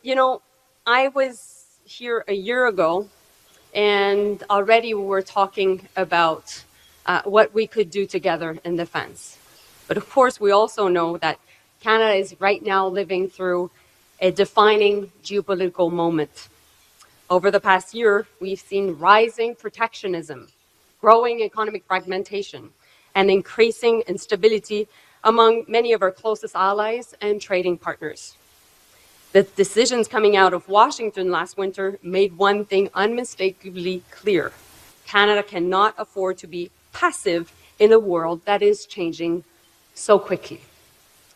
You know, I was here a year ago, and already we were talking about what we could do together in defense. But of course, we also know that Canada is right now living through a defining geopolitical moment. Over the past year, we've seen rising protectionism, growing economic fragmentation, and increasing instability among many of our closest allies and trading partners. The decisions coming out of Washington last winter made one thing unmistakably clear. Canada cannot afford to be passive in a world that is changing so quickly.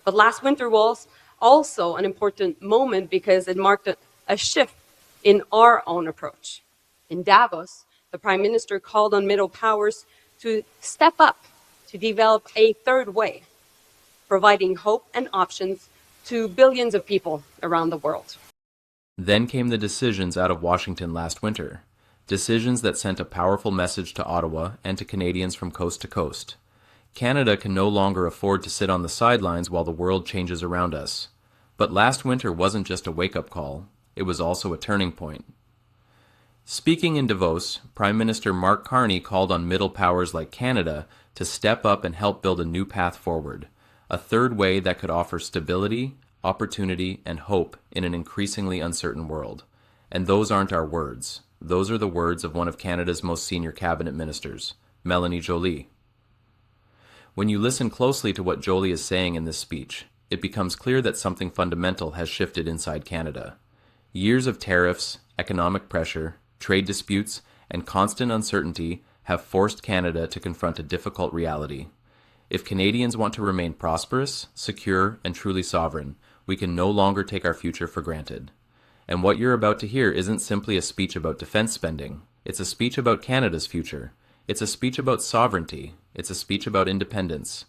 But last winter was also an important moment because it marked a shift in our own approach. In Davos, the Prime Minister called on middle powers to step up, to develop a third way, providing hope and options to billions of people around the world. Then came the decisions out of Washington last winter. Decisions that sent a powerful message to Ottawa and to Canadians from coast to coast. Canada can no longer afford to sit on the sidelines while the world changes around us. But last winter wasn't just a wake-up call, it was also a turning point. Speaking in Davos, Prime Minister Mark Carney called on middle powers like Canada to step up and help build a new path forward, a third way that could offer stability, opportunity, and hope in an increasingly uncertain world. And those aren't our words. Those are the words of one of Canada's most senior cabinet ministers, Melanie Joly. When you listen closely to what Joly is saying in this speech, it becomes clear that something fundamental has shifted inside Canada. Years of tariffs, economic pressure, trade disputes, and constant uncertainty have forced Canada to confront a difficult reality. If Canadians want to remain prosperous, secure, and truly sovereign, we can no longer take our future for granted. And what you're about to hear isn't simply a speech about defense spending. It's a speech about Canada's future. It's a speech about sovereignty. It's a speech about independence.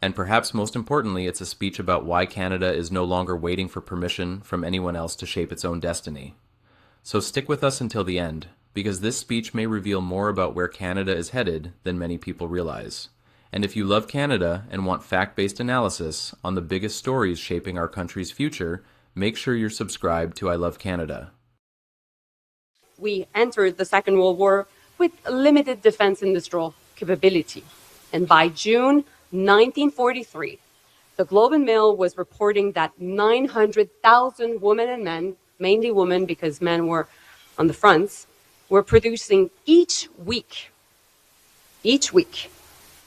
And perhaps most importantly, it's a speech about why Canada is no longer waiting for permission from anyone else to shape its own destiny. So stick with us until the end, because this speech may reveal more about where Canada is headed than many people realize. And if you love Canada and want fact-based analysis on the biggest stories shaping our country's future, make sure you're subscribed to I Love Canada. We entered the Second World War with limited defense industrial capability. And by June 1943, the Globe and Mail was reporting that 900,000 women and men, mainly women because men were on the fronts, were producing each week,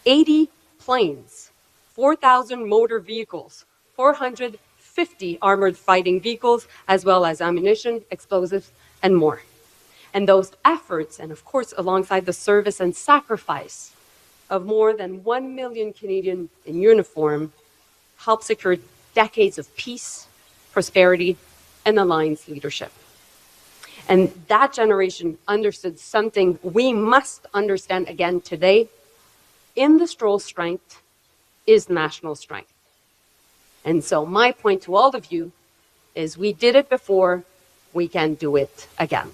80 planes, 4,000 motor vehicles, 450 armored fighting vehicles, as well as ammunition, explosives, and more. And those efforts, and of course, alongside the service and sacrifice of more than 1 million Canadians in uniform, helped secure decades of peace, prosperity, and alliance leadership. And that generation understood something we must understand again today. Industrial strength is national strength. And so my point to all of you is we did it before, we can do it again.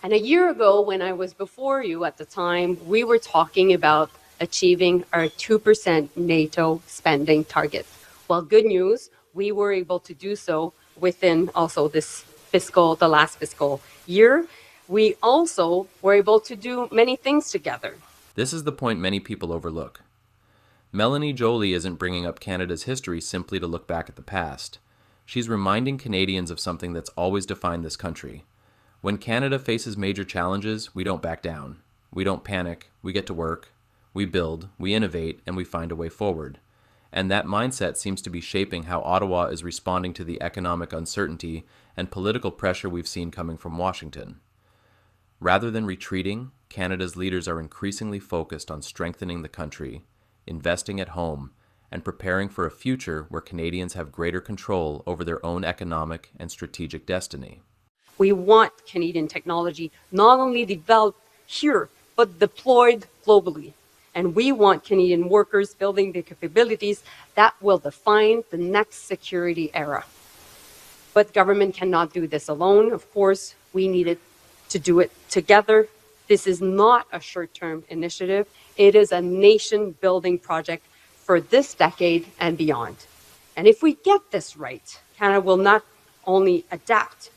And a year ago, when I was before you at the time, we were talking about achieving our 2% NATO spending target. Well, good news, we were able to do so within also the last fiscal year. We also were able to do many things together. This is the point many people overlook. Melanie Joly isn't bringing up Canada's history simply to look back at the past. She's reminding Canadians of something that's always defined this country. When Canada faces major challenges, we don't back down. We don't panic, we get to work, we build, we innovate, and we find a way forward. And that mindset seems to be shaping how Ottawa is responding to the economic uncertainty and political pressure we've seen coming from Washington. Rather than retreating, Canada's leaders are increasingly focused on strengthening the country, investing at home, and preparing for a future where Canadians have greater control over their own economic and strategic destiny. We want Canadian technology not only developed here, but deployed globally. And we want Canadian workers building the capabilities that will define the next security era. But government cannot do this alone. Of course, we needed to do it together This is not a short-term initiative. It is a nation-building project for this decade and beyond. And if we get this right, Canada will not only adapt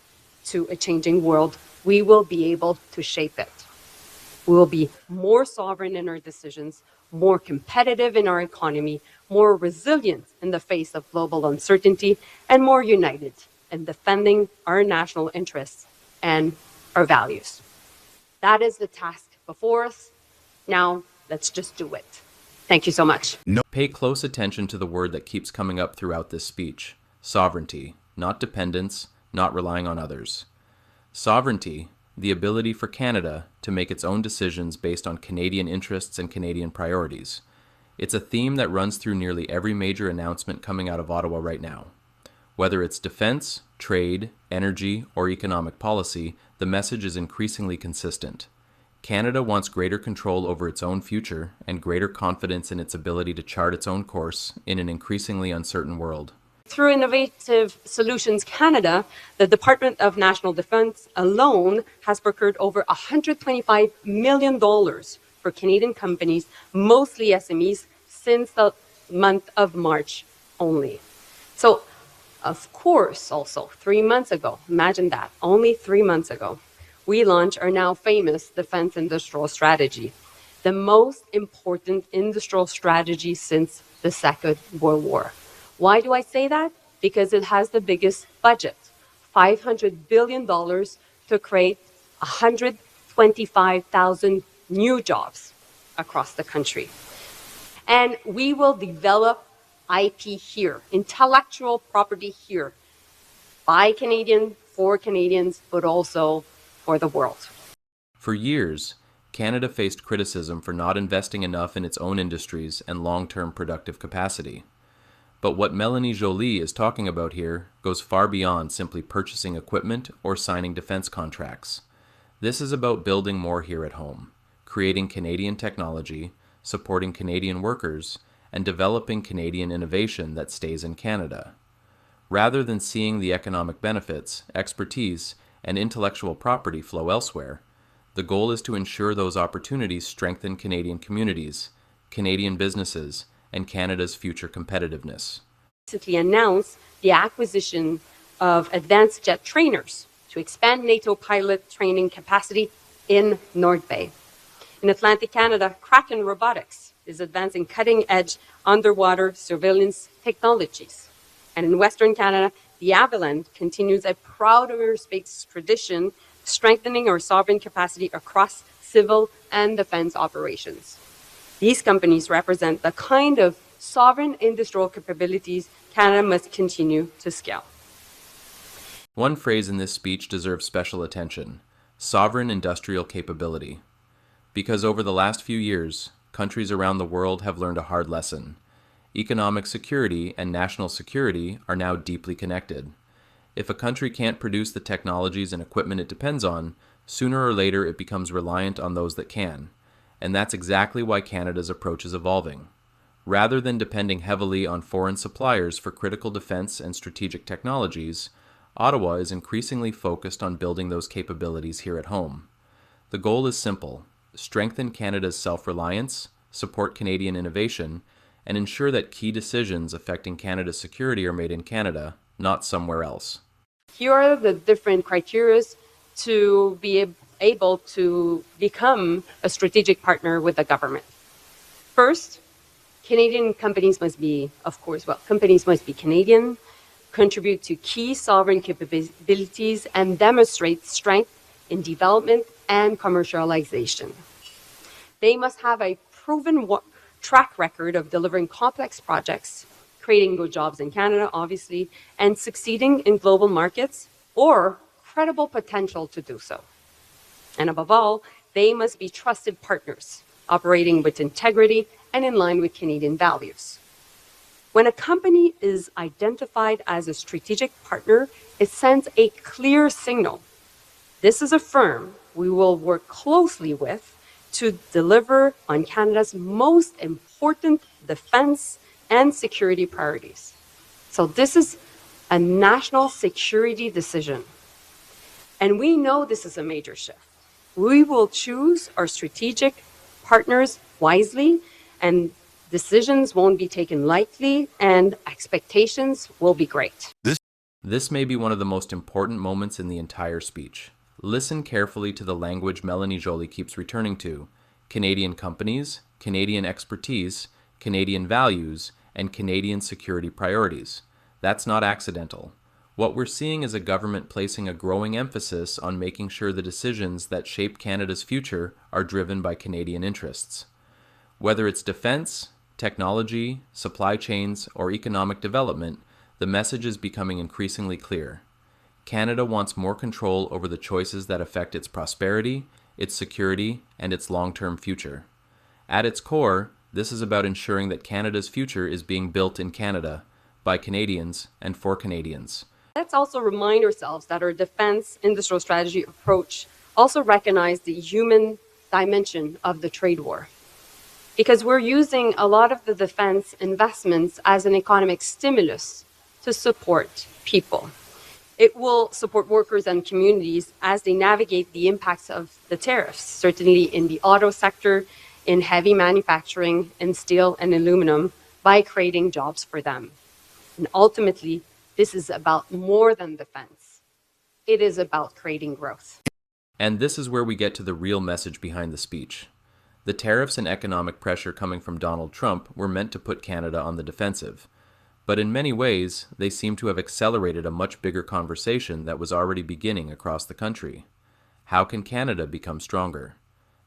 to a changing world, we will be able to shape it. We will be more sovereign in our decisions, more competitive in our economy, more resilient in the face of global uncertainty, and more united in defending our national interests and our values. That is the task before us. Now, let's just do it. Thank you so much. Pay close attention to the word that keeps coming up throughout this speech: sovereignty, not dependence, not relying on others. Sovereignty, the ability for Canada to make its own decisions based on Canadian interests and Canadian priorities. It's a theme that runs through nearly every major announcement coming out of Ottawa right now. Whether it's defense, trade, energy, or economic policy, the message is increasingly consistent. Canada wants greater control over its own future and greater confidence in its ability to chart its own course in an increasingly uncertain world. Through Innovative Solutions Canada, the Department of National Defence alone has procured over $125 million for Canadian companies, mostly SMEs, since the month of March only. So, of course, also 3 months ago, imagine that, only 3 months ago, we launched our now famous Defense Industrial Strategy, the most important industrial strategy since the Second World War. Why do I say that? Because it has the biggest budget, $500 billion to create 125,000 new jobs across the country. And we will develop IP here, intellectual property here, by Canadian, for Canadians, but also for the world. For years, Canada faced criticism for not investing enough in its own industries and long-term productive capacity. But what Melanie Joly is talking about here goes far beyond simply purchasing equipment or signing defense contracts. This is about building more here at home, creating Canadian technology, supporting Canadian workers, and developing Canadian innovation that stays in Canada. Rather than seeing the economic benefits, expertise, and intellectual property flow elsewhere, the goal is to ensure those opportunities strengthen Canadian communities, Canadian businesses, and Canada's future competitiveness. Recently announced the acquisition of advanced jet trainers to expand NATO pilot training capacity in North Bay. In Atlantic Canada, Kraken Robotics is advancing cutting-edge underwater surveillance technologies. And in Western Canada, the Aviland continues a proud aerospace tradition, strengthening our sovereign capacity across civil and defense operations. These companies represent the kind of sovereign industrial capabilities Canada must continue to scale. One phrase in this speech deserves special attention: sovereign industrial capability. Because over the last few years, countries around the world have learned a hard lesson. Economic security and national security are now deeply connected. If a country can't produce the technologies and equipment it depends on, sooner or later it becomes reliant on those that can. And that's exactly why Canada's approach is evolving. Rather than depending heavily on foreign suppliers for critical defense and strategic technologies, Ottawa is increasingly focused on building those capabilities here at home. The goal is simple: strengthen Canada's self-reliance, support Canadian innovation, and ensure that key decisions affecting Canada's security are made in Canada, not somewhere else. Here are the different criteria to be able to become a strategic partner with the government. First, Canadian companies must be, companies must be Canadian, contribute to key sovereign capabilities, and demonstrate strength in development and commercialization. They must have a proven track record of delivering complex projects, creating good jobs in Canada, obviously, and succeeding in global markets, or credible potential to do so. And above all, they must be trusted partners, operating with integrity and in line with Canadian values. When a company is identified as a strategic partner, it sends a clear signal. This is a firm we will work closely with to deliver on Canada's most important defense and security priorities. So this is a national security decision. And we know this is a major shift. We will choose our strategic partners wisely, and decisions won't be taken lightly, and expectations will be great. This may be one of the most important moments in the entire speech. Listen carefully to the language Melanie Joly keeps returning to: Canadian companies, Canadian expertise, Canadian values, and Canadian security priorities. That's not accidental. What we're seeing is a government placing a growing emphasis on making sure the decisions that shape Canada's future are driven by Canadian interests. Whether it's defense, technology, supply chains, or economic development, the message is becoming increasingly clear. Canada wants more control over the choices that affect its prosperity, its security, and its long-term future. At its core, this is about ensuring that Canada's future is being built in Canada, by Canadians, and for Canadians. Let's also remind ourselves that our defense industrial strategy approach also recognizes the human dimension of the trade war, because we're using a lot of the defense investments as an economic stimulus to support people. It will support workers and communities as they navigate the impacts of the tariffs, certainly in the auto sector, in heavy manufacturing, in steel and aluminum, by creating jobs for them. And ultimately, this is about more than defense. It is about creating growth. And this is where we get to the real message behind the speech. The tariffs and economic pressure coming from Donald Trump were meant to put Canada on the defensive. But in many ways, they seem to have accelerated a much bigger conversation that was already beginning across the country. How can Canada become stronger?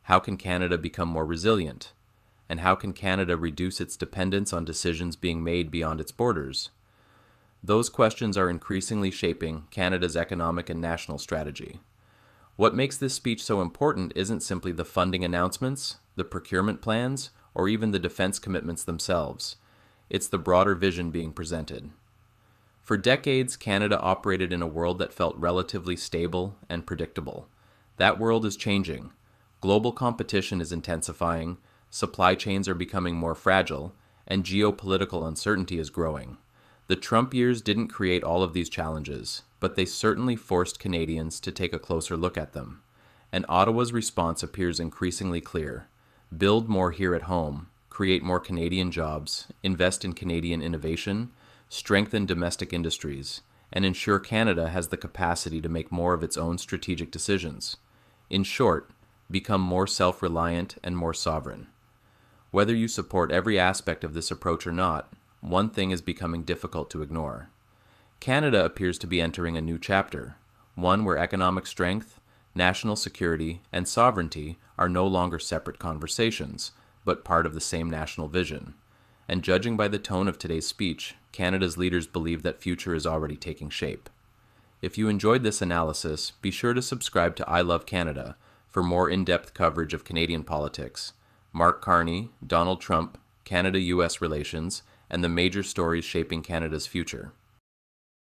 How can Canada become more resilient? And how can Canada reduce its dependence on decisions being made beyond its borders? Those questions are increasingly shaping Canada's economic and national strategy. What makes this speech so important isn't simply the funding announcements, the procurement plans, or even the defense commitments themselves. It's the broader vision being presented. For decades, Canada operated in a world that felt relatively stable and predictable. That world is changing. Global competition is intensifying, supply chains are becoming more fragile, and geopolitical uncertainty is growing. The Trump years didn't create all of these challenges, but they certainly forced Canadians to take a closer look at them. And Ottawa's response appears increasingly clear: build more here at home, create more Canadian jobs, invest in Canadian innovation, strengthen domestic industries, and ensure Canada has the capacity to make more of its own strategic decisions. In short, become more self-reliant and more sovereign. Whether you support every aspect of this approach or not, one thing is becoming difficult to ignore. Canada appears to be entering a new chapter, one where economic strength, national security, and sovereignty are no longer separate conversations, but part of the same national vision. And judging by the tone of today's speech, Canada's leaders believe that future is already taking shape. If you enjoyed this analysis, be sure to subscribe to I Love Canada for more in-depth coverage of Canadian politics, Mark Carney, Donald Trump, Canada-US relations, and the major stories shaping Canada's future.